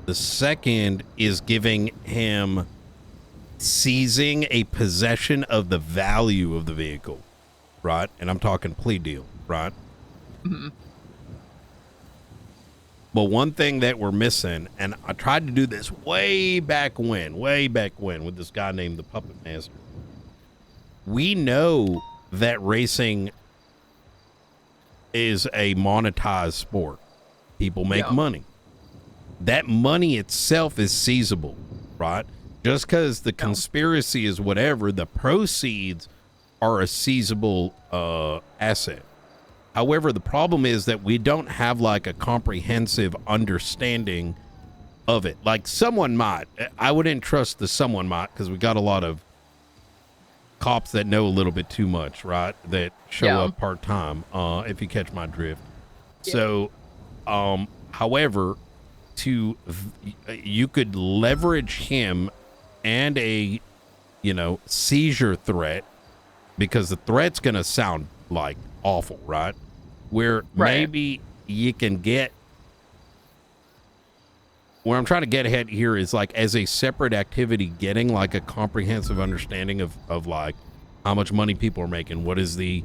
The second is giving him seizing a possession of the value of the vehicle, right? And I'm talking plea deal, right? But one thing that we're missing, and I tried to do this way back when with this guy named the Puppet Master. We know that racing is a monetized sport. People make money. That money itself is seizable, right? Just because the conspiracy is whatever, the proceeds are a seizable asset. However, the problem is that we don't have like a comprehensive understanding of it. Like someone might. I wouldn't trust the someone might, because we got a lot of cops that know a little bit too much, right? That show up part-time, if you catch my drift. So, however, you could leverage him and a seizure threat, because the threat's gonna sound like awful, right? Where maybe you can get, where I'm trying to get ahead here is like as a separate activity, getting like a comprehensive understanding of like how much money people are making, what is the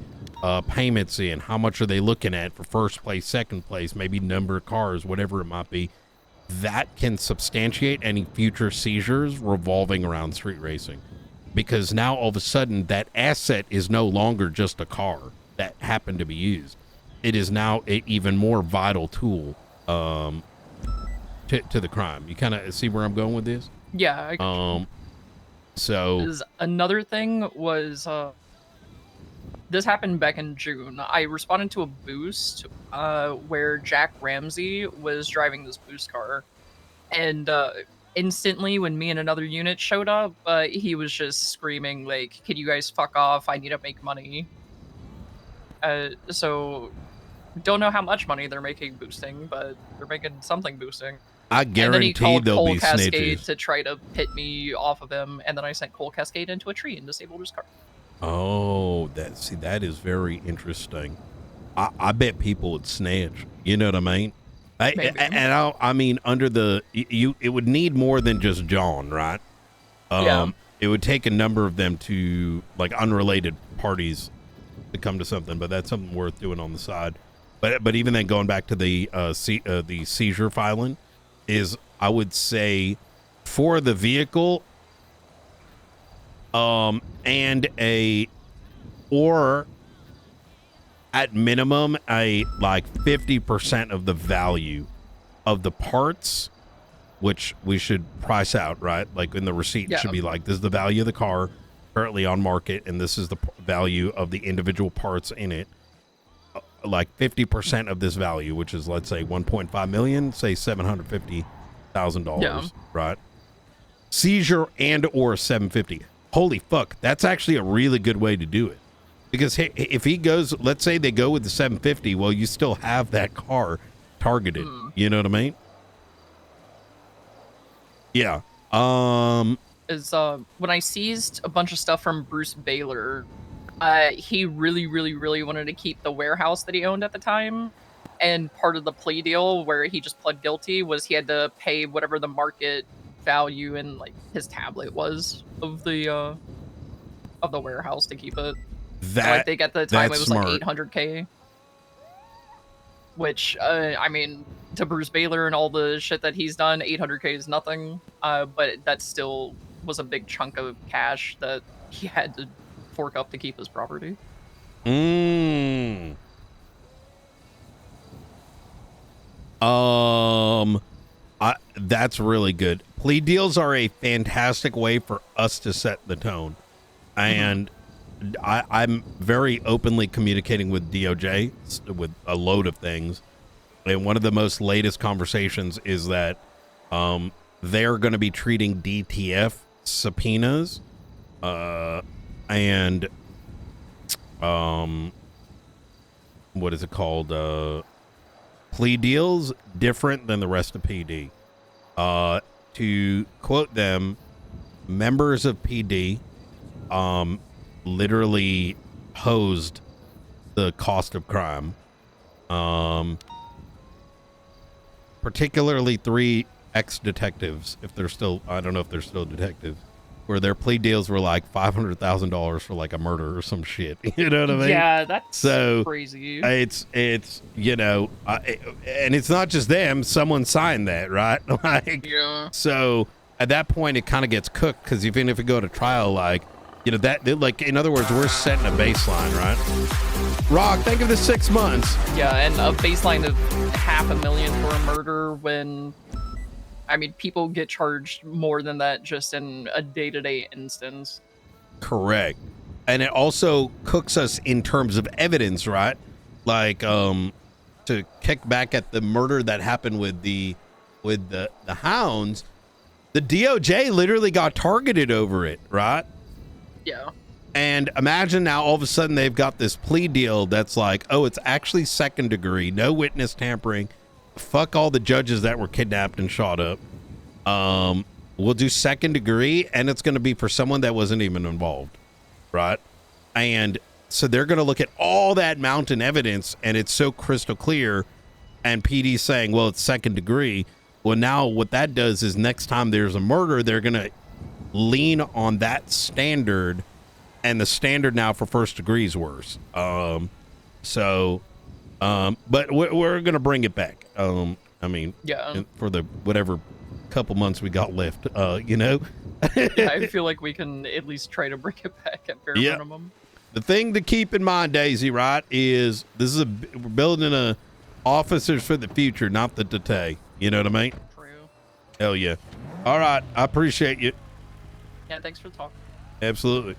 payments in, how much are they looking at for first place, second place, maybe number of cars, whatever it might be. That can substantiate any future seizures revolving around street racing, because now all of a sudden that asset is no longer just a car that happened to be used. It is now an even more vital tool to the crime. You kind of see where I'm going with this?
Yeah.
So
another thing was this happened back in June. I responded to a boost where Jack Ramsey was driving this boost car, and instantly when me and another unit showed up, he was just screaming like, "Can you guys fuck off? I need to make money." So don't know how much money they're making boosting, but they're making something boosting.
I
And then he
guarantee
called
there'll
Coal
be
Cascade
snitches.
to try to pit me off of him, and then I sent Coal Cascade into a tree and disabled his car.
Oh, that is very interesting. I bet people would snitch. You know what I mean? I mean, under the it would need more than just John, right?
Yeah.
It would take a number of them to, like, unrelated parties to come to something, but that's something worth doing on the side. But even then, going back to the seizure filing, is, I would say, for the vehicle, and or at minimum a like 50% of the value of the parts, which we should price out, right? Like in the receipt, it should be like, this is the value of the car currently on market, and this is the value of the individual parts in it. Like 50% of this value, which is, let's say, 1.5 million, say $750,000, right? Seizure and or 750. Holy fuck, that's actually a really good way to do it. Because if he goes, let's say they go with the 750, well, you still have that car targeted. You know what I mean? Yeah.
When I seized a bunch of stuff from Bruce Baylor, he really wanted to keep the warehouse that he owned at the time. And part of the plea deal where he just pled guilty was he had to pay whatever the market value in, like, his tablet was of the warehouse to keep it.
That,
I think at the time it was
smart.
like 800K. Which, I mean, to Bruce Baylor and all the shit that he's done, 800K is nothing. But that still was a big chunk of cash that he had to fork up to keep his property.
That's really good. Plea deals are a fantastic way for us to set the tone. And I'm very openly communicating with DOJ with a load of things. And one of the most latest conversations is that they're going to be treating DTF subpoenas and what is it called? Plea deals different than the rest of PD. To quote them, members of PD literally hosed the cost of crime. Particularly 3 ex-detectives, if they're still, I don't know if they're still detectives, where their plea deals were like $500,000 for like a murder or some shit. You know what I mean?
Yeah, that's
so
crazy.
It's you know, and it's not just them. Someone signed that, right? Like,
yeah.
So at that point, it kind of gets cooked, because even if it go to trial, like, you know, that, like, in other words, we're setting a baseline, right? Rock, think of the 6 months.
Yeah, and a baseline of $500,000 for a murder when, I mean, people get charged more than that just in a day-to-day instance.
Correct. And it also cooks us in terms of evidence, right? Like, to kick back at the murder that happened with the hounds, the DOJ literally got targeted over it, right?
Yeah.
And imagine now all of a sudden they've got this plea deal that's like, oh, it's actually second degree, no witness tampering. Fuck all the judges that were kidnapped and shot up. We'll do second degree, and it's going to be for someone that wasn't even involved, right? And so they're going to look at all that mountain evidence, and it's so crystal clear, and PD's saying, well, it's second degree. Well, now what that does is next time there's a murder, they're going to lean on that standard and the standard now for first degree is worse. But we're gonna bring it back. I mean,
Yeah.
for the whatever couple months we got left.
Yeah, I feel like we can at least try to bring it back at bare minimum.
The thing to keep in mind, Daisy, right, is we're building a officers for the future, not the today. You know what I mean?
True.
Hell yeah. All right, I appreciate you.
Yeah, thanks for the talk.
Absolutely.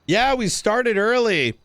Yeah, we started early.